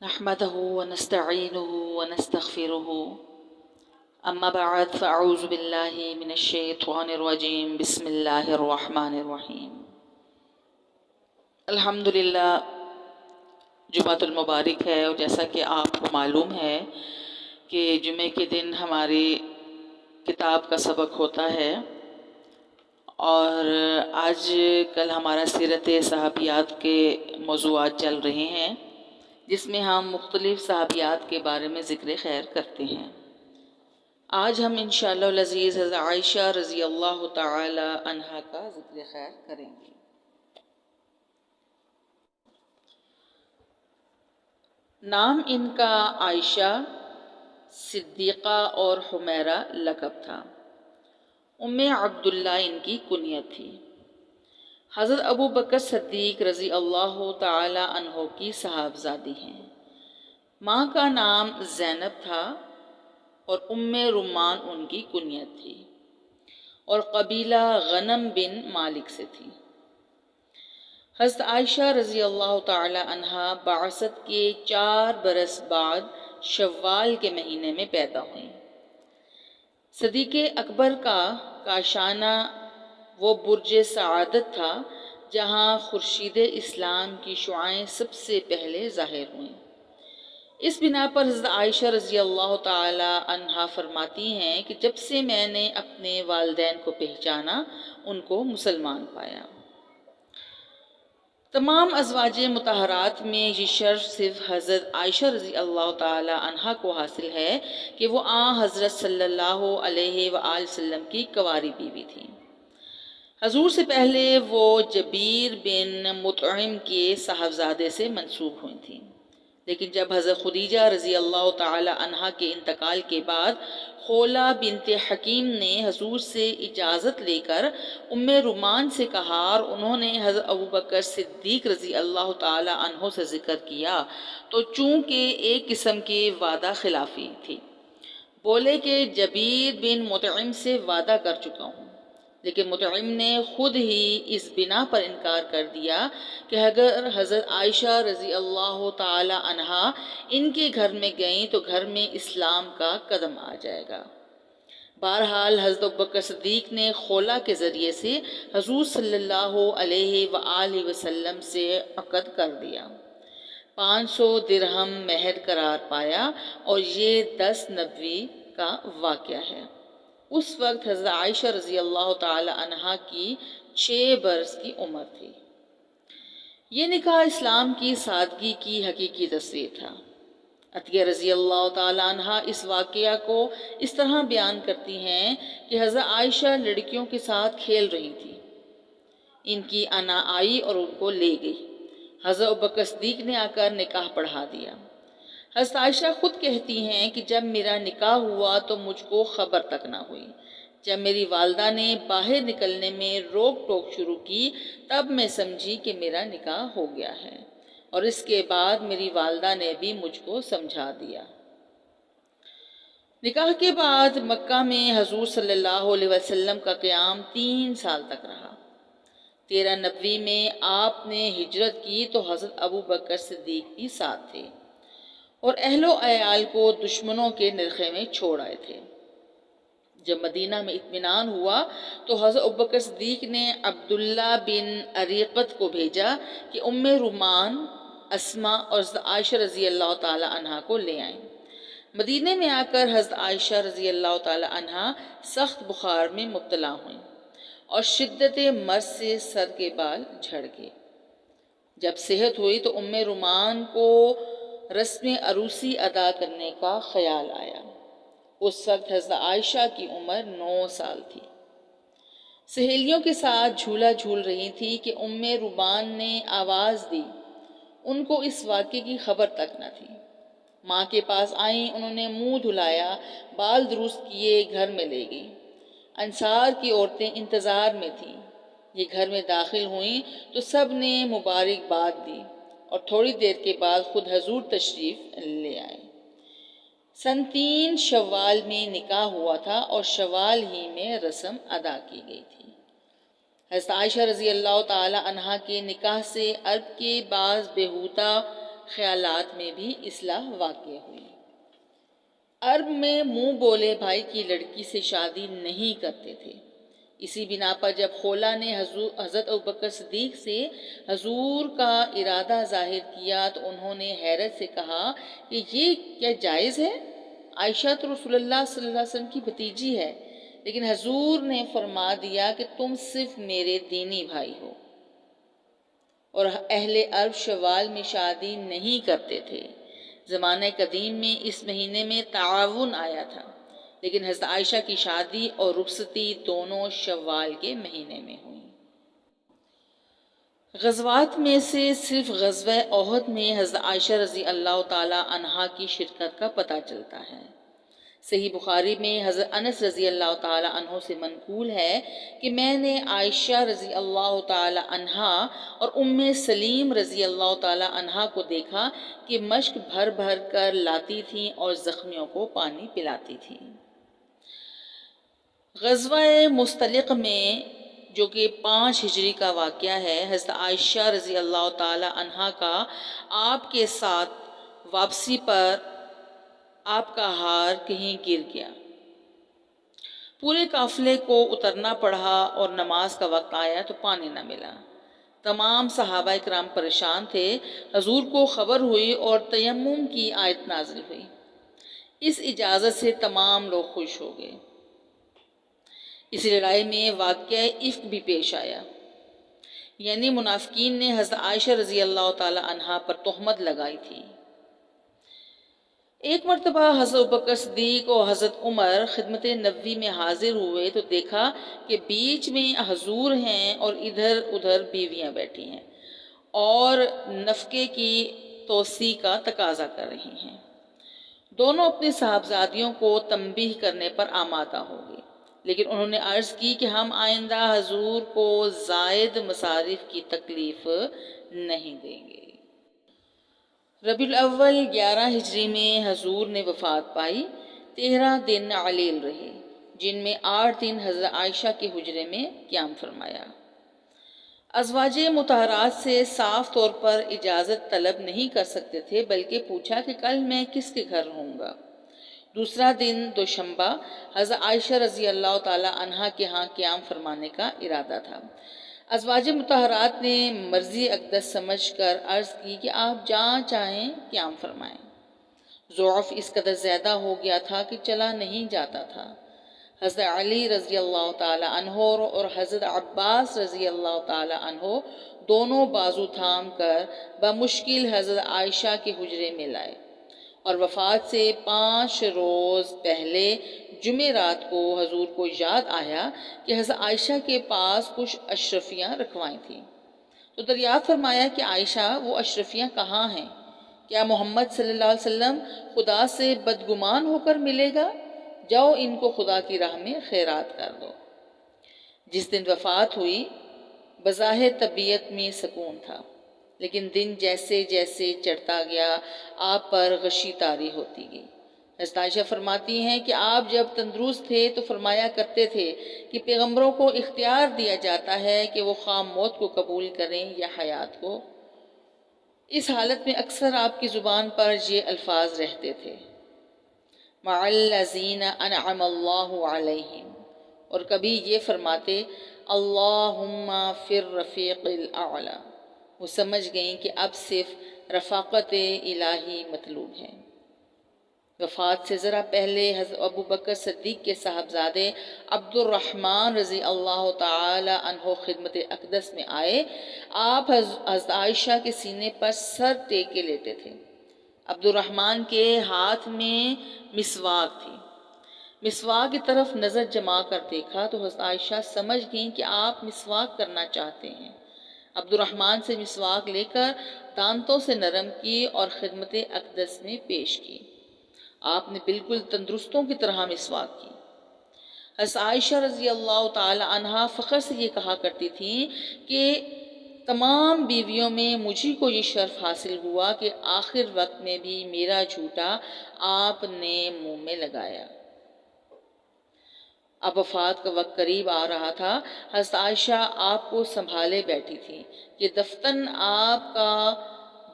نحمده ونستعينه ونستغفره اما بعد فاعوذ باللہ من الشیطان الرجیم بسم اللہ الرحمن الرحیم۔ الحمدللہ جمعۃ المبارک ہے، اور جیسا کہ آپ کو معلوم ہے کہ جمعے کے دن ہماری کتاب کا سبق ہوتا ہے، اور آج کل ہمارا سیرت صحابیات کے موضوعات چل رہے ہیں، جس میں ہم مختلف صحابیات کے بارے میں ذکر خیر کرتے ہیں۔ آج ہم انشاءاللہ العزیز حضرت عائشہ رضی اللہ تعالی عنہا کا ذکر خیر کریں گے۔ نام ان کا عائشہ، صدیقہ اور حمیرہ لقب تھا۔ ام عبداللہ ان کی کنیت تھی۔ حضرت ابو بکر صدیق رضی اللہ تعالی عنہ کی صاحبزادی ہیں۔ ماں کا نام زینب تھا اور ام رومان ان کی کنیت تھی، اور قبیلہ غنم بن مالک سے تھی۔ حضرت عائشہ رضی اللہ تعالی عنہا بعثت کے 4 برس بعد شوال کے مہینے میں پیدا ہوئیں۔ صدیق اکبر کا کاشانہ وہ برج سعادت تھا جہاں خورشید اسلام کی شعاعیں سب سے پہلے ظاہر ہوئیں۔ اس بنا پر حضرت عائشہ رضی اللہ تعالی عنہا فرماتی ہیں کہ جب سے میں نے اپنے والدین کو پہچانا، ان کو مسلمان پایا۔ تمام ازواج مطہرات میں یہ شرف صرف حضرت عائشہ رضی اللہ تعالی عنہا کو حاصل ہے کہ وہ حضرت صلی اللہ علیہ وآلہ وسلم کی کنواری بیوی تھیں۔ حضور سے پہلے وہ جبیر بن مطعم کے صاحبزادے سے منسوب ہوئی تھیں، لیکن جب حضرت خدیجہ رضی اللہ تعالی عنہا کے انتقال کے بعد خولہ بنت حکیم نے حضور سے اجازت لے کر ام رومان سے کہا، اور انہوں نے حضرت ابو بکر صدیق رضی اللہ تعالی عنہ سے ذکر کیا، تو چونکہ ایک قسم کی وعدہ خلافی تھی، بولے کہ جبیر بن مطعم سے وعدہ کر چکا ہوں، لیکن مطعم نے خود ہی اس بنا پر انکار کر دیا کہ اگر حضرت عائشہ رضی اللہ تعالی عنہا ان کے گھر میں گئیں تو گھر میں اسلام کا قدم آ جائے گا۔ بہرحال حضرت ابوبکر صدیق نے خولہ کے ذریعے سے حضور صلی اللہ علیہ وآلہ وسلم سے عقد کر دیا، 500 درہم مہر قرار پایا، اور یہ 10 نبوی کا واقعہ ہے۔ اس وقت حضرت عائشہ رضی اللہ تعالی عنہا کی 6 برس کی عمر تھی۔ یہ نکاح اسلام کی سادگی کی حقیقی تصویر تھا۔ عتیہ رضی اللہ تعالی عنہا اس واقعہ کو اس طرح بیان کرتی ہیں کہ حضرت عائشہ لڑکیوں کے ساتھ کھیل رہی تھی، ان کی انا آئی اور ان کو لے گئی۔ حضرت ابوبکر صدیق نے آ کر نکاح پڑھا دیا۔ حضرت عائشہ خود کہتی ہیں کہ جب میرا نکاح ہوا تو مجھ کو خبر تک نہ ہوئی۔ جب میری والدہ نے باہر نکلنے میں روک ٹوک شروع کی، تب میں سمجھی کہ میرا نکاح ہو گیا ہے، اور اس کے بعد میری والدہ نے بھی مجھ کو سمجھا دیا۔ نکاح کے بعد مکہ میں حضور صلی اللہ علیہ وسلم کا قیام 3 سال تک رہا۔ 13 نبوی میں آپ نے ہجرت کی تو حضرت ابو بکر صدیق بھی ساتھ تھے، اور اہل و عیال کو دشمنوں کے نرخے میں چھوڑ آئے تھے۔ جب مدینہ میں اطمینان ہوا تو حضرت ابوبکر صدیق نے عبداللہ بن عریقت کو بھیجا کہ ام رومان، اسماء اور حضرت عائشہ رضی اللہ تعالی عنہا کو لے آئیں۔ مدینہ میں آ کر حضرت عائشہ رضی اللہ تعالی عنہا سخت بخار میں مبتلا ہوئیں، اور شدت مرض سے سر کے بال جھڑ گئے۔ جب صحت ہوئی تو ام رومان کو رسم عروسی ادا کرنے کا خیال آیا۔ اس وقت حضرت عائشہ کی عمر 9 سال تھی۔ سہیلیوں کے ساتھ جھولا جھول رہی تھی کہ ام رومان نے آواز دی۔ ان کو اس واقعے کی خبر تک نہ تھی۔ ماں کے پاس آئیں، انہوں نے منہ دھلایا، بال درست کیے، گھر میں لے گئی۔ انصار کی عورتیں انتظار میں تھیں۔ یہ گھر میں داخل ہوئیں تو سب نے مبارکباد دی، اور تھوڑی دیر کے بعد خود حضور تشریف لے آئے۔ سن 3 شوال میں نکاح ہوا تھا، اور شوال ہی میں رسم ادا کی گئی تھی۔ حضرت عائشہ رضی اللہ تعالی عنہا کے نکاح سے عرب کے بعض بیہودہ خیالات میں بھی اصلاح واقع ہوئی۔ عرب میں منہ بولے بھائی کی لڑکی سے شادی نہیں کرتے تھے۔ اسی بنا پر جب خولہ نے حضرت ابوبکر صدیق سے حضور کا ارادہ ظاہر کیا تو انہوں نے حیرت سے کہا کہ یہ کیا جائز ہے؟ عائشہ تو رسول اللہ صلی اللہ علیہ وسلم کی بھتیجی ہے، لیکن حضور نے فرما دیا کہ تم صرف میرے دینی بھائی ہو۔ اور اہل عرب شوال میں شادی نہیں کرتے تھے۔ زمانہ قدیم میں اس مہینے میں تعاون آیا تھا، لیکن حضرت عائشہ کی شادی اور رخصتی دونوں شوال کے مہینے میں ہوئی۔ غزوات میں سے صرف غزوہ احد میں حضرت عائشہ رضی اللہ تعالی عنہا کی شرکت کا پتہ چلتا ہے۔ صحیح بخاری میں حضرت انس رضی اللہ تعالی عنہ سے منقول ہے کہ میں نے عائشہ رضی اللہ تعالی عنہا اور ام سلیم رضی اللہ تعالی عنہا کو دیکھا کہ مشک بھر بھر کر لاتی تھیں اور زخمیوں کو پانی پلاتی تھیں۔ غزوہ مستلق میں جو کہ 5 ہجری کا واقعہ ہے، حضرت عائشہ رضی اللہ تعالی عنہا کا آپ کے ساتھ واپسی پر آپ کا ہار کہیں گر گیا۔ پورے قافلے کو اترنا پڑا اور نماز کا وقت آیا تو پانی نہ ملا۔ تمام صحابہ کرام پریشان تھے۔ حضور کو خبر ہوئی اور تیمم کی آیت نازل ہوئی۔ اس اجازت سے تمام لوگ خوش ہو گئے۔ اس لڑائی میں واقعہ افک بھی پیش آیا، یعنی منافقین نے حضرت عائشہ رضی اللہ تعالی عنہا پر تہمت لگائی تھی۔ ایک مرتبہ حضرت ابوبکر صدیق اور حضرت عمر خدمت نبوی میں حاضر ہوئے تو دیکھا کہ بیچ میں حضور ہیں اور ادھر ادھر بیویاں بیٹھی ہیں اور نفقے کی توسیع کا تقاضا کر رہی ہیں۔ دونوں اپنی صاحبزادیوں کو تنبیہ کرنے پر آمادہ ہو گئی، لیکن انہوں نے عرض کی کہ ہم آئندہ حضور کو زائد مصارف کی تکلیف نہیں دیں گے۔ ربیع الاول 11 ہجری میں حضور نے وفات پائی۔ 13 دن علیل رہے، جن میں 8 دن حضرت عائشہ کے حجرے میں قیام فرمایا۔ ازواج مطہرات سے صاف طور پر اجازت طلب نہیں کر سکتے تھے، بلکہ پوچھا کہ کل میں کس کے گھر رہوں گا۔ دوسرا دن دوشنبہ حضرت عائشہ رضی اللہ تعالی عنہا کے ہاں قیام فرمانے کا ارادہ تھا۔ ازواج مطہرات نے مرضی اقدس سمجھ کر عرض کی کہ آپ جہاں چاہیں قیام فرمائیں۔ ضعف اس قدر زیادہ ہو گیا تھا کہ چلا نہیں جاتا تھا۔ حضرت علی رضی اللہ تعالی عنہ اور حضرت عباس رضی اللہ تعالی عنہ دونوں بازو تھام کر بمشکل حضرت عائشہ کے حجرے میں لائے، اور وفات سے 5 روز پہلے جمعرات کو حضور کو یاد آیا کہ حضرت عائشہ کے پاس کچھ اشرفیاں رکھوائی تھیں، تو دریافت فرمایا کہ عائشہ وہ اشرفیاں کہاں ہیں؟ کیا محمد صلی اللہ علیہ وسلم خدا سے بدگمان ہو کر ملے گا؟ جاؤ ان کو خدا کی راہ میں خیرات کر دو۔ جس دن وفات ہوئی بظاہر طبیعت میں سکون تھا، لیکن دن جیسے جیسے چڑھتا گیا آپ پر غشی طاری ہوتی گئی۔ حضرت عائشہ فرماتی ہیں کہ آپ جب تندرست تھے تو فرمایا کرتے تھے کہ پیغمبروں کو اختیار دیا جاتا ہے کہ وہ خواہ موت کو قبول کریں یا حیات کو۔ اس حالت میں اکثر آپ کی زبان پر یہ الفاظ رہتے تھے، مع الذین انعم اللہ علیہم، اور کبھی یہ فرماتے اللہم فی الرفیق الاعلی۔ وہ سمجھ گئیں کہ اب صرف رفاقت الہی مطلوب ہے۔ وفات سے ذرا پہلے حضرت ابوبکر صدیق کے صاحبزادے عبد الرحمن رضی اللہ تعالی عنہ خدمت اقدس میں آئے۔ آپ حضرت عائشہ کے سینے پر سر ٹیک کے لیٹے تھے۔ عبد الرحمن کے ہاتھ میں مسواک تھی۔ مسواک کی طرف نظر جما کر دیکھا تو حضرت عائشہ سمجھ گئیں کہ آپ مسواک کرنا چاہتے ہیں۔ عبد الرحمن سے مسواک لے کر دانتوں سے نرم کی اور خدمت اقدس میں پیش کی۔ آپ نے بالکل تندرستوں کی طرح مسواک کی۔ حضرت عائشہ رضی اللہ تعالی عنہا فخر سے یہ کہا کرتی تھیں کہ تمام بیویوں میں مجھے کو یہ شرف حاصل ہوا کہ آخر وقت میں بھی میرا جھوٹا آپ نے منہ میں لگایا۔ اب وفات کا وقت قریب آ رہا تھا۔ حضرت عائشہ آپ کو سنبھالے بیٹھی تھی کہ دفتن آپ کا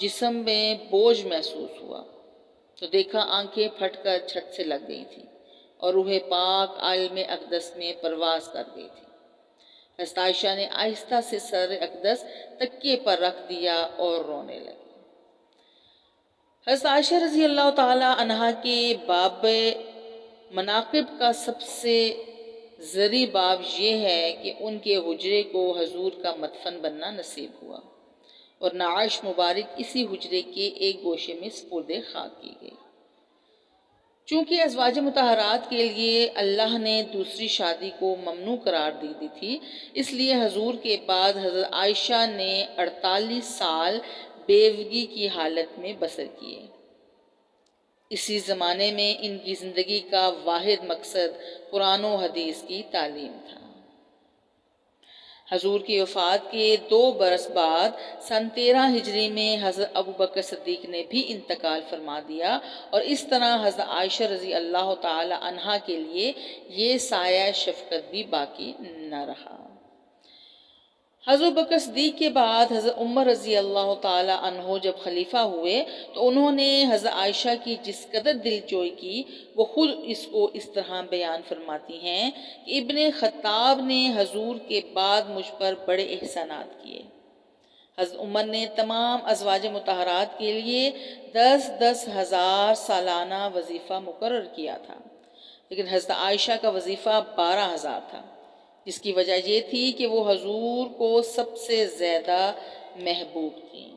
جسم میں بوجھ محسوس ہوا تو دیکھا آنکھیں پھٹ کر چھت سے لگ گئی تھیں اور روح پاک عالم اقدس میں پرواز کر گئی تھی۔ حضرت عائشہ نے آہستہ سے سر اقدس تکیے پر رکھ دیا اور رونے لگی۔ حضرت عائشہ رضی اللہ تعالی عنہا کے باب مناقب کا سب سے ذری باب یہ ہے کہ ان کے حجرے کو حضور کا مدفن بننا نصیب ہوا اور نعش مبارک اسی حجرے کے ایک گوشے میں سپرد خاک کی گئی۔ چونکہ ازواج مطہرات کے لیے اللہ نے دوسری شادی کو ممنوع قرار دی تھی، اس لیے حضور کے بعد حضرت عائشہ نے 48 سال بیوگی کی حالت میں بسر کیے۔ اسی زمانے میں ان کی زندگی کا واحد مقصد قرآن و حدیث کی تعلیم تھا۔ حضور کی وفات کے 2 برس بعد سن 13 ہجری میں حضرت ابوبکر صدیق نے بھی انتقال فرما دیا اور اس طرح حضرت عائشہ رضی اللہ تعالی عنہا کے لیے یہ سایہ شفقت بھی باقی نہ رہا۔ حضرت ابوبکر صدیق کے بعد حضرت عمر رضی اللہ تعالی عنہ جب خلیفہ ہوئے تو انہوں نے حضرت عائشہ کی جس قدر دلجوئی کی وہ خود اس کو اس طرح بیان فرماتی ہیں کہ ابن خطاب نے حضور کے بعد مجھ پر بڑے احسانات کیے۔ حضرت عمر نے تمام ازواج مطہرات کے لیے 10 ہزار سالانہ وظیفہ مقرر کیا تھا، لیکن حضرت عائشہ کا وظیفہ 12,000 تھا، جس کی وجہ یہ تھی کہ وہ حضور کو سب سے زیادہ محبوب تھیں۔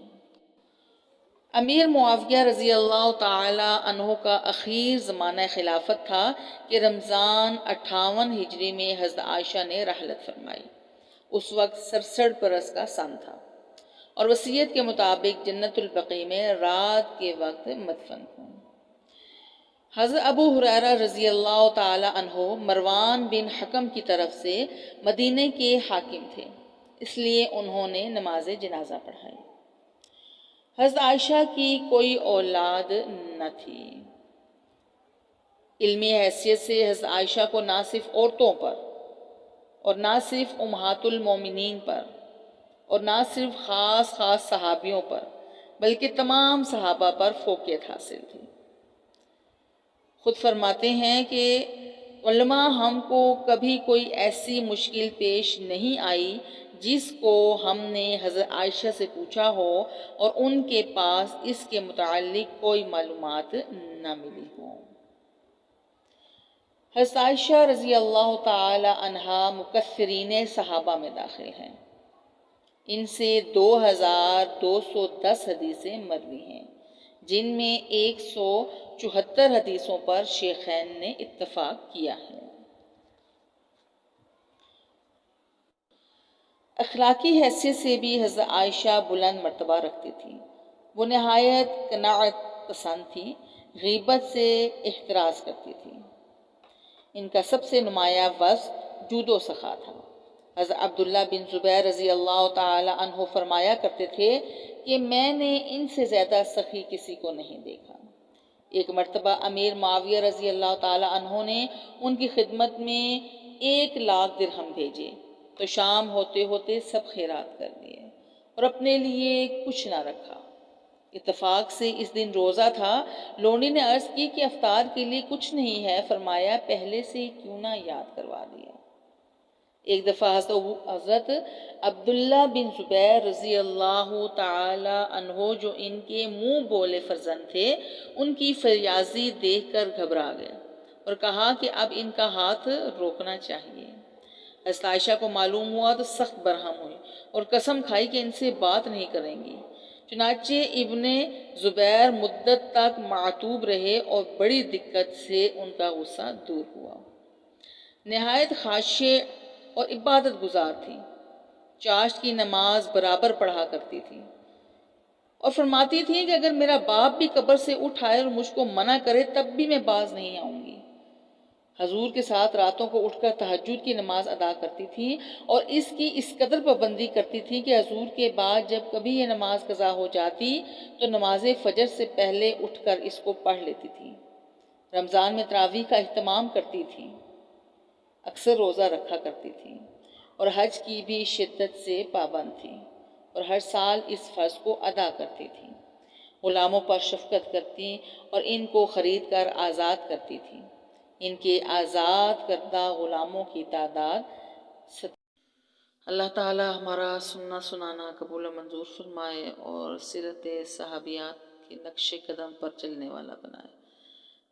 امیر معاویہ رضی اللہ تعالی عنہ کا اخیر زمانہ خلافت تھا کہ رمضان 58 ہجری میں حضرت عائشہ نے رحلت فرمائی۔ اس وقت 67 برس کا سن تھا اور وصیت کے مطابق جنت البقیع میں رات کے وقت مدفن ہوں۔ حضرت ابو ہریرہ رضی اللہ تعالی عنہ مروان بن حکم کی طرف سے مدینہ کے حاکم تھے، اس لیے انہوں نے نماز جنازہ پڑھائی۔ حضرت عائشہ کی کوئی اولاد نہ تھی۔ علمی حیثیت سے حضرت عائشہ کو نہ صرف عورتوں پر اور نہ صرف امہات المومنین پر اور نہ صرف خاص صحابیوں پر بلکہ تمام صحابہ پر فوقیت حاصل تھی۔ خود فرماتے ہیں کہ علماء ہم کو کبھی کوئی ایسی مشکل پیش نہیں آئی جس کو ہم نے حضرت عائشہ سے پوچھا ہو اور ان کے پاس اس کے متعلق کوئی معلومات نہ ملی ہو۔ حضرت عائشہ رضی اللہ تعالی عنہا مکثرین صحابہ میں داخل ہیں۔ ان سے 2210 حدیثیں مروی ہیں، جن میں 174 حدیثوں پر شیخین نے اتفاق کیا ہے۔ اخلاقی حیثیت سے بھی حضرت عائشہ بلند مرتبہ رکھتی تھی۔ وہ نہایت قناعت پسند تھی، غیبت سے احتراز کرتی تھی۔ ان کا سب سے نمایاں وصف جود و سخا تھا۔ حضرت عبداللہ بن زبیر رضی اللہ تعالی عنہ فرمایا کرتے تھے کہ میں نے ان سے زیادہ سخی کسی کو نہیں دیکھا۔ ایک مرتبہ امیر معاویہ رضی اللہ تعالی عنہ نے ان کی خدمت میں 1,00,000 درہم بھیجے تو شام ہوتے ہوتے سب خیرات کر دیے اور اپنے لیے کچھ نہ رکھا۔ اتفاق سے اس دن روزہ تھا۔ لونڈی نے عرض کی کہ افطار کے لیے کچھ نہیں ہے۔ فرمایا پہلے سے کیوں نہ یاد کروا دیا۔ ایک دفعہ حضرت عبداللہ بن زبیر رضی اللہ تعالی عنہ جو ان کے منہ بولے فرزند تھے، ان کی فریاضی دیکھ کر گھبرا گئے اور کہا کہ اب ان کا ہاتھ روکنا چاہیے۔ حضرت عائشہ کو معلوم ہوا تو سخت برہم ہوئی اور قسم کھائی کہ ان سے بات نہیں کریں گی۔ چنانچہ ابن زبیر مدت تک معتوب رہے اور بڑی دقت سے ان کا غصہ دور ہوا۔ نہایت خاشع اور عبادت گزار تھی، چاشت کی نماز برابر پڑھا کرتی تھی اور فرماتی تھی کہ اگر میرا باپ بھی قبر سے اٹھ آئے اور مجھ کو منع کرے تب بھی میں باز نہیں آؤں گی۔ حضور کے ساتھ راتوں کو اٹھ کر تہجد کی نماز ادا کرتی تھی اور اس کی اس قدر پابندی کرتی تھی کہ حضور کے بعد جب کبھی یہ نماز قضا ہو جاتی تو نماز فجر سے پہلے اٹھ کر اس کو پڑھ لیتی تھی۔ رمضان میں تراویح کا اہتمام کرتی تھی، اکثر روزہ رکھا کرتی تھی اور حج کی بھی شدت سے پابند تھی اور ہر سال اس فرض کو ادا کرتی تھی۔ غلاموں پر شفقت کرتی اور ان کو خرید کر آزاد کرتی تھیں۔ ان کے آزاد کردہ غلاموں کی تعداد اللہ تعالی ہمارا سننا سنانا قبول و منظور فرمائے اور سیرت صحابیات کے نقش قدم پر چلنے والا بنائے۔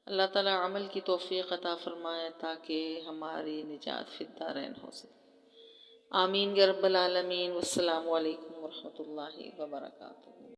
اللہ تعالی عمل کی توفیق عطا فرمائے تاکہ ہماری نجات فی الدارین ہو سکے۔ آمین یا رب العالمین۔ والسلام علیکم ورحمۃ اللہ وبرکاتہ۔